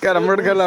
carrom board খেলা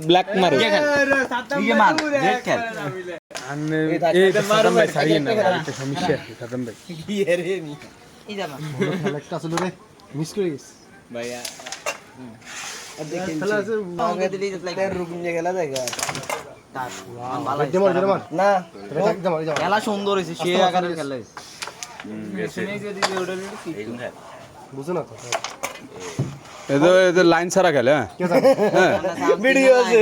black মার সমস্যা মিস করে গেছে ভাইয়া খেলা সুন্দর হয়েছে সে আকারের খেলা বুঝো না এদের লাইন ছাড়া খেলে ভিডিও আছে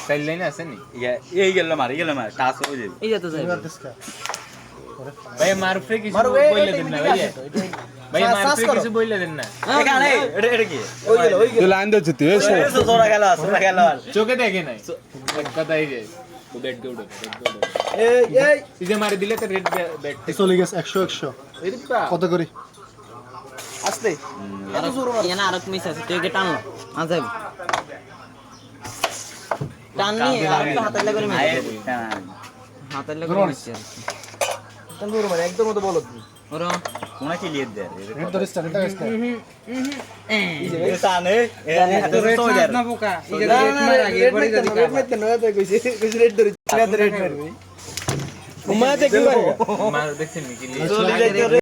চার লাইন আছে নি এই গেল মার টাচ হয়ে যাবে এই যেতে যাবে ভাই মারফে কিছু বইলে দেন না ভাই মারফে কিছু বইলে দেন না এখানে এটা কি ওই গেল লাইন দিতে তুই এসো সোরা গেল চোখে দেখে নাই এক কথাই যে ব্যাট দৌড় এই যে মারি দিলে তো রেড ব্যাট চলে গেছে 100 কত করি আস্তে এত জোর মার এনা আরক মিস আছে তুই কে টানলো আচ্ছা টাননি আর হাতে লাগলে মার হাতে লাগলে মিস টান জোর মার একদম মতো বল ওরে কোনা কি লিয়ে দে রেড ধরে স্টার্ট এই যে সানে হাতে তো যার না বোকা এই যে রেড মার আগে পড়ে যাবে রেড মারতে নয় তো কইছে রেড ধরে রেড মারবি ঘুমাতে কি করে মার দেখছেন কি লিয়ে